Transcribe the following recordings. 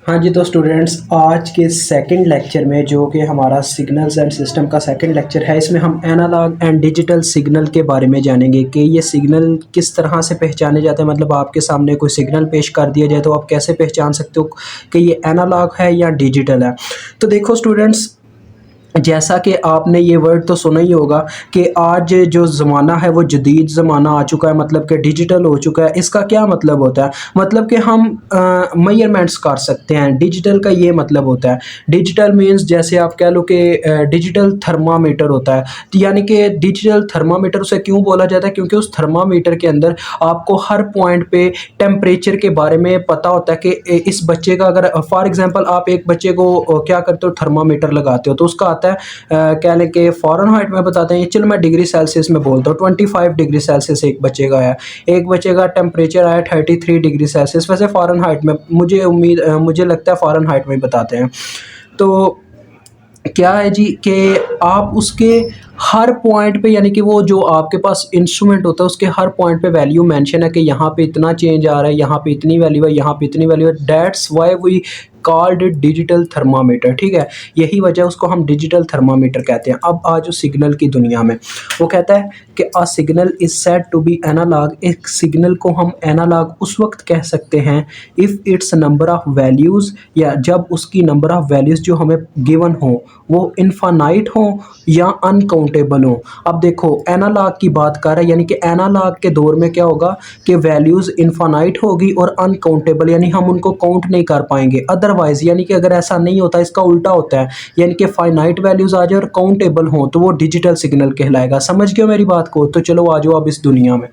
हाँ जी, तो स्टूडेंट्स आज के सेकंड लेक्चर में जो कि हमारा सिग्नल्स एंड सिस्टम का सेकंड लेक्चर है, इसमें हम एनालॉग एंड डिजिटल सिग्नल के बारे में जानेंगे कि ये सिग्नल किस तरह से पहचाने जाते हैं। मतलब आपके सामने कोई सिग्नल पेश कर दिया जाए तो आप कैसे पहचान सकते हो कि ये एनालॉग है या डिजिटल है। तो देखो स्टूडेंट्स, जैसा कि आपने ये वर्ड तो सुना ही होगा कि आज जो ज़माना है वो जदीद ज़माना आ चुका है, मतलब कि डिजिटल हो चुका है। इसका क्या मतलब होता है? मतलब कि हम मेजरमेंट्स कर सकते हैं। डिजिटल का ये मतलब होता है, डिजिटल मीन्स जैसे आप कह लो कि डिजिटल थर्मामीटर होता है। तो यानी कि डिजिटल थर्मामीटर उसे क्यों बोला जाता है? क्योंकि उस थर्मामीटर के अंदर आपको हर पॉइंट पे टेम्परेचर के बारे में पता होता है कि इस बच्चे का, अगर फॉर एग्जांपल आप एक बच्चे को क्या करते हो, थर्मामीटर लगाते हो तो उसका आता है कह लें कि फ़ारेनहाइट में बताते हैं। चलो मैं डिग्री सेल्सियस में बोलता हूँ, 25 डिग्री सेल्सियस एक बच्चे का है। एक बच्चे का टेम्परेचर आया 33 डिग्री सेल्सियस। वैसे फ़ारेनहाइट में मुझे लगता है फ़ारेनहाइट में बताते हैं। तो क्या है जी कि आप उसके हर पॉइंट पे, यानी कि वो जो आपके पास इंस्ट्रूमेंट होता है उसके हर पॉइंट पे वैल्यू मेंशन है कि यहाँ पे इतना चेंज आ रहा है, यहाँ पे इतनी वैल्यू है, यहाँ पे इतनी वैल्यू है। That's why we called it digital thermometer. ठीक है, यही वजह उसको हम डिजिटल थर्मामीटर कहते हैं। अब आज जो सिग्नल की दुनिया में वो कहता है कि a signal is said to be analog. एक सिग्नल को हम एनालॉग उस वक्त कह सकते हैं if it's number of values, या जब उसकी नंबर ऑफ वैल्यूज़ जो हमें गिवन हो वो इनफानाइट हो या अनकाउंटेबल हो। अब देखो एनालॉग की बात कर रहे हैं, यानी कि एनालॉग के दौर में क्या होगा कि वैल्यूज़ इनफानाइट होगी और अनकाउंटेबल, यानी हम उनको काउंट नहीं कर पाएंगे। अदरवाइज यानी कि अगर ऐसा नहीं होता, इसका उल्टा होता है, यानी कि फाइनाइट वैल्यूज़ आ जाए और काउंटेबल हो तो वो डिजिटल सिग्नल कहलाएगा। समझ गए मेरी बात को? तो चलो आ जाओ अब इस दुनिया में।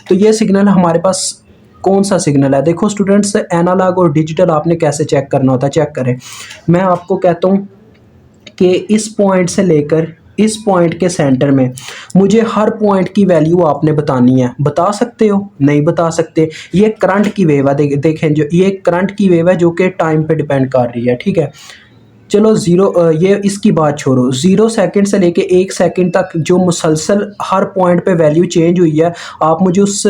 तो ये सिग्नल हमारे पास कौन सा सिग्नल है? देखो स्टूडेंट्स, एनालॉग और डिजिटल आपने कैसे चेक करना होता है, चेक करें। मैं आपको कहता हूँ कि इस पॉइंट से लेकर इस पॉइंट के सेंटर में मुझे हर पॉइंट की वैल्यू आपने बतानी है। बता सकते हो? नहीं बता सकते। ये करंट की वेव है, देखें जो ये करंट की वेव है जो कि टाइम पे डिपेंड कर रही है। ठीक है, चलो ये इसकी बात छोड़ो। 0 सेकंड से लेके 1 सेकंड तक जो मुसलसल हर पॉइंट पे वैल्यू चेंज हुई है, आप मुझे उस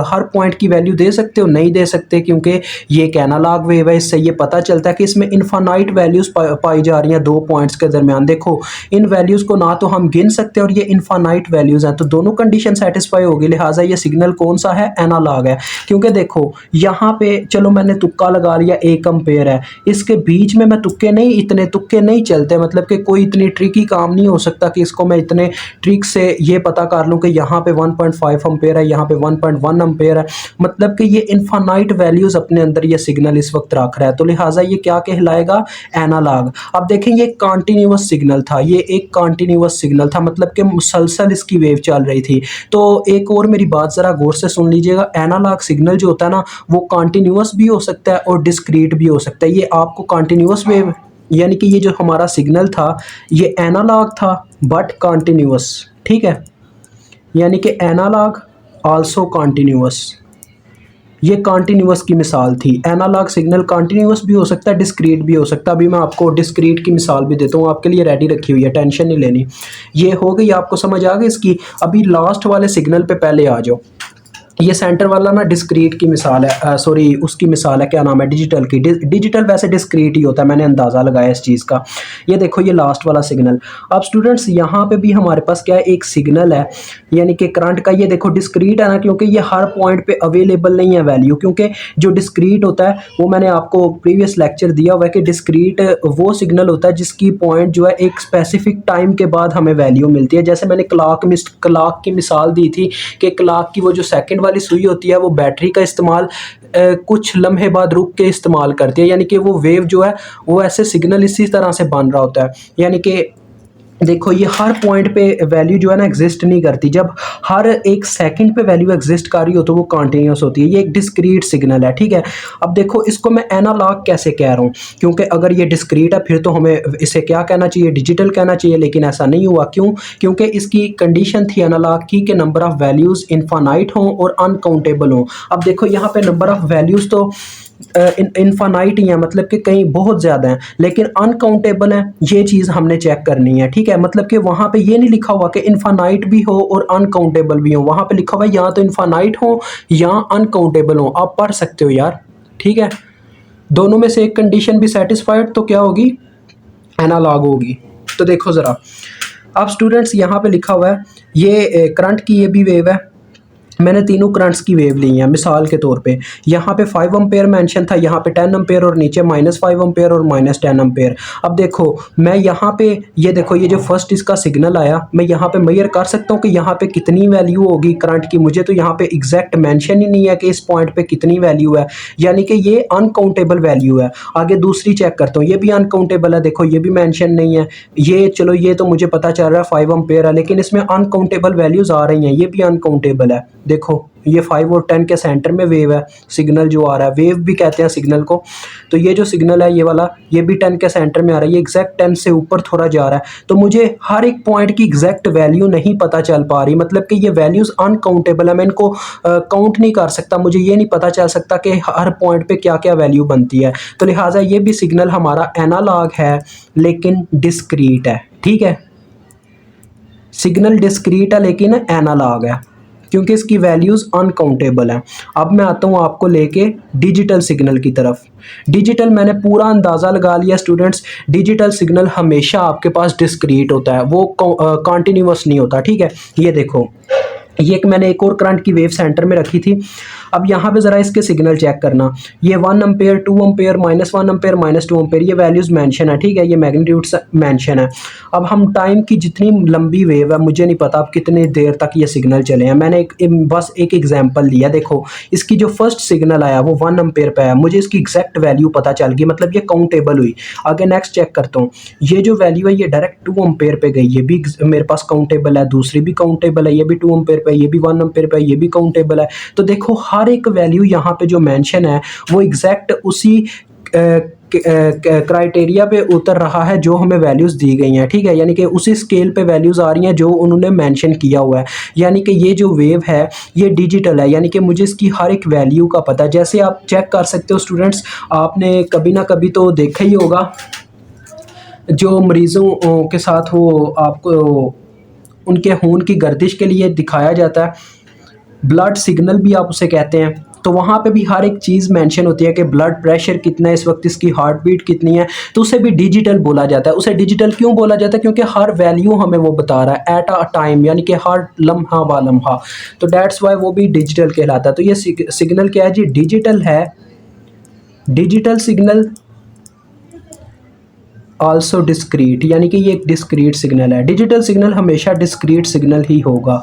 हर पॉइंट की वैल्यू दे सकते हो? नहीं दे सकते, क्योंकि ये एक एनालॉग वेव है। इससे ये पता चलता है कि इसमें इनफानाइट वैल्यूज़ पाई जा रही हैं दो पॉइंट्स के दरमियान। देखो इन वैल्यूज़ को ना तो हम गिन सकते और ये इनफानाइट वैल्यूज़ हैं, तो दोनों कंडीशन सेटिस्फाई होगी। लिहाजा ये सिग्नल कौन सा है? एनालॉग है। क्योंकि देखो यहाँ पे चलो मैंने तुक्का लगा लिया, 1 एम्पेयर है, इसके बीच में मैं तुक्के नहीं, इतने तुक्के नहीं चलते। मतलब कि कोई इतनी ट्रिकी काम नहीं हो सकता कि इसको मैं इतने ट्रिक से ये पता कर लूँ कि यहाँ पे 1.5 एम्पेयर है, यहाँ पे 1.1 एम्पेयर है। मतलब कि ये इनफानाइट वैल्यूज़ अपने अंदर ये सिग्नल इस वक्त रख रहा है, तो लिहाजा ये क्या कहलाएगा? एनालॉग। अब देखें ये कॉन्टिन्यूअस सिग्नल था, ये एक कॉन्टिन्यूअस सिग्नल था, मतलब कि मुसलसल इसकी वेव चल रही थी। तो एक और मेरी बात ज़रा गौर से सुन लीजिएगा, एनालॉग सिग्नल जो होता है ना वो कॉन्टिन्यूअस भी हो सकता है और डिस्क्रीट भी हो सकता है। ये आपको कॉन्टिन्यूअस वेव, यानी कि ये जो हमारा सिग्नल था ये एनालॉग था बट कॉन्टिन्यूअस। ठीक है, यानी कि एनालॉग आल्सो कॉन्टिन्यूअस। ये कॉन्टिन्यूअस की मिसाल थी। एनालॉग सिग्नल कॉन्टिन्यूअस भी हो सकता है, डिस्क्रीट भी हो सकता है। अभी मैं आपको डिस्क्रीट की मिसाल भी देता हूँ, आपके लिए रेडी रखी हुई है, टेंशन नहीं लेनी। ये हो गई, आपको समझ आ गई इसकी। अभी लास्ट वाले सिग्नल पे पहले आ जाओ। ये सेंटर वाला ना डिस्क्रीट की मिसाल है, सॉरी उसकी मिसाल है, क्या नाम है, डिजिटल की। डिजिटल वैसे डिस्क्रीट ही होता है, मैंने अंदाज़ा लगाया इस चीज़ का। ये देखो ये लास्ट वाला सिग्नल। अब स्टूडेंट्स यहाँ पे भी हमारे पास क्या है, एक सिग्नल है, यानी कि करंट का। ये देखो डिस्क्रीट है ना, क्योंकि ये हर पॉइंट पे अवेलेबल नहीं है वैल्यू। क्योंकि जो डिस्क्रीट होता है वो मैंने आपको प्रीवियस लेक्चर दिया हुआ है कि डिस्क्रीट वो सिग्नल होता है जिसकी पॉइंट जो है एक स्पेसिफिक टाइम के बाद हमें वैल्यू मिलती है। जैसे मैंने क्लॉक की मिसाल दी थी कि क्लॉक की वो जो सेकंड वाली सुई होती है वो बैटरी का इस्तेमाल कुछ लम्हे बाद रुक के इस्तेमाल करती है, यानी कि वो वेव जो है वो ऐसे सिग्नल इसी तरह से बन रहा होता है। यानी कि देखो ये हर पॉइंट पे वैल्यू जो है ना एग्जिस्ट नहीं करती। जब हर एक सेकंड पे वैल्यू एग्जिस्ट कर रही हो तो वो कॉन्टिन्यूस होती है। ये एक डिस्क्रीट सिग्नल है। ठीक है, अब देखो इसको मैं एनालॉग कैसे कह रहा हूँ, क्योंकि अगर ये डिस्क्रीट है फिर तो हमें इसे क्या कहना चाहिए, डिजिटल कहना चाहिए, लेकिन ऐसा नहीं हुआ। क्यों? क्योंकि इसकी कंडीशन थी एनालॉग की कि नंबर ऑफ वैल्यूज़ इनफानाइट हों और अनकाउंटेबल हों। अब देखो यहाँ पे नंबर ऑफ वैल्यूज़ तो इनफानाइट ही है, मतलब कि कहीं बहुत ज़्यादा है, लेकिन अनकाउंटेबल है। ये चीज़ हमने चेक करनी है। ठीक है, मतलब कि वहाँ पे ये नहीं लिखा हुआ कि इनफानाइट भी हो और अनकाउंटेबल भी हो, वहाँ पे लिखा हुआ है या तो इनफानाइट हो या अनकाउंटेबल हो। आप पढ़ सकते हो यार। ठीक है, दोनों में से एक कंडीशन भी सेटिस्फाइड तो क्या होगी, एनालॉग होगी। तो देखो ज़रा, अब स्टूडेंट्स यहाँ पे लिखा हुआ है ये करंट की ये भी वेव है, मैंने तीनों करंट्स की वेव ली हैं मिसाल के तौर पे। यहाँ पे 5 एम्पेयर मेंशन था, यहाँ पे 10 एम्पेयर और नीचे -5 एम्पेयर और -10 एम्पेयर। अब देखो मैं यहाँ पे ये देखो ये जो फर्स्ट इसका सिग्नल आया, मैं यहाँ पे मेजर कर सकता हूँ कि यहाँ पे कितनी वैल्यू होगी करंट की। मुझे तो यहाँ पे एग्जैक्ट मेंशन ही नहीं है कि इस पॉइंट पे कितनी वैल्यू है, यानी कि ये अनकाउंटेबल वैल्यू है। आगे दूसरी चेक करता हूँ, ये भी अनकाउंटेबल है, देखो ये भी मेंशन नहीं है। ये चलो ये तो मुझे पता चल रहा है 5 एम्पेयर है, लेकिन इसमें अनकाउंटेबल वैल्यूज आ रही हैं, ये भी अनकाउंटेबल है। देखो ये 5 और 10 के सेंटर में वेव है, सिग्नल जो आ रहा है, वेव भी कहते हैं सिग्नल को। तो ये जो सिग्नल है ये वाला, ये भी 10 के सेंटर में आ रहा है, ये एग्जैक्ट 10 से ऊपर थोड़ा जा रहा है। तो मुझे हर एक पॉइंट की एग्जैक्ट वैल्यू नहीं पता चल पा रही, मतलब कि ये वैल्यूज अनकाउंटेबल है, मैं इनको काउंट नहीं कर सकता, मुझे ये नहीं पता चल सकता कि हर पॉइंट पे क्या क्या वैल्यू बनती है। तो लिहाजा ये भी सिग्नल हमारा एनालॉग है लेकिन डिस्क्रीट है, ठीक है। सिग्नल डिस्क्रीट है लेकिन एनालॉग है क्योंकि इसकी वैल्यूज़ अनकाउंटेबल हैं। अब मैं आता हूँ आपको लेके डिजिटल सिग्नल की तरफ। डिजिटल मैंने पूरा अंदाज़ा लगा लिया स्टूडेंट्स, डिजिटल सिग्नल हमेशा आपके पास डिस्क्रीट होता है, वो कॉन्टिन्यूस नहीं होता, ठीक है। ये देखो ये मैंने एक और करंट की वेव सेंटर में रखी थी। अब यहाँ पे ज़रा इसके सिग्नल चेक करना, ये 1 एम्पेयर, 2 एम्पेयर, -1 एम्पेयर, -2 एम्पेयर, ये वैल्यूज़ मेंशन है, ठीक है, ये मैग्नीट्यूड मेंशन है। अब हम टाइम की जितनी लंबी वेव है, मुझे नहीं पता अब कितनी देर तक ये सिग्नल चले हैं, मैंने बस एक एग्जाम्पल लिया। देखो इसकी जो फर्स्ट सिग्नल आया वो 1 एम्पेयर पे आया, मुझे इसकी एग्जैक्ट वैल्यू पता चल गई, मतलब ये काउंटेबल हुई। आगे नेक्स्ट चेक करता हूँ, ये जो वैल्यू है ये डायरेक्ट 2 एम्पेयर पे गई, ये भी मेरे पास काउंटेबल है, दूसरी भी काउंटेबल है, ये भी 2 एम्पेयर पे, ये भी 1 एम्पेयर पे, ये भी काउंटेबल है। तो देखो हर एक वैल्यू यहाँ पे जो मेंशन है वो एग्जैक्ट उसी क्राइटेरिया पे उतर रहा है जो हमें वैल्यूज़ दी गई हैं, ठीक है, यानी कि उसी स्केल पे वैल्यूज़ आ रही हैं जो उन्होंने मेंशन किया हुआ है। यानी कि ये जो वेव है ये डिजिटल है, यानी कि मुझे इसकी हर एक वैल्यू का पता है। जैसे आप चेक कर सकते हो स्टूडेंट्स, आपने कभी ना कभी तो देखा ही होगा जो मरीज़ों के साथ वो आपको उनके खून की गर्दिश के लिए दिखाया जाता है, ब्लड सिग्नल भी आप उसे कहते हैं। तो वहाँ पे भी हर एक चीज़ मेंशन होती है कि ब्लड प्रेशर कितना है इस वक्त, इसकी हार्ट बीट कितनी है, तो उसे भी डिजिटल बोला जाता है। उसे डिजिटल क्यों बोला जाता है? क्योंकि हर वैल्यू हमें वो बता रहा है एट अ टाइम, यानी कि हर लम्हा व लम्हा, तो दैट्स वाई वो भी डिजिटल कहलाता है। तो ये सिग्नल क्या है जी? डिजिटल है। डिजिटल सिग्नल आल्सो डिस्क्रीट, यानी कि ये एक डिस्क्रीट सिग्नल है। डिजिटल सिग्नल हमेशा डिस्क्रीट सिग्नल ही होगा,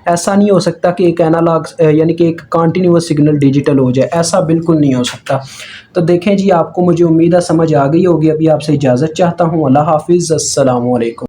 ऐसा नहीं हो सकता कि एक एनालॉग यानी कि एक कॉन्टिन्यूस सिग्नल डिजिटल हो जाए, ऐसा बिल्कुल नहीं हो सकता। तो देखें जी, आपको मुझे उम्मीद है समझ आ गई होगी। अभी आपसे इजाज़त चाहता हूँ। अल्लाह हाफिज़, अस्सलाम वालेकुम।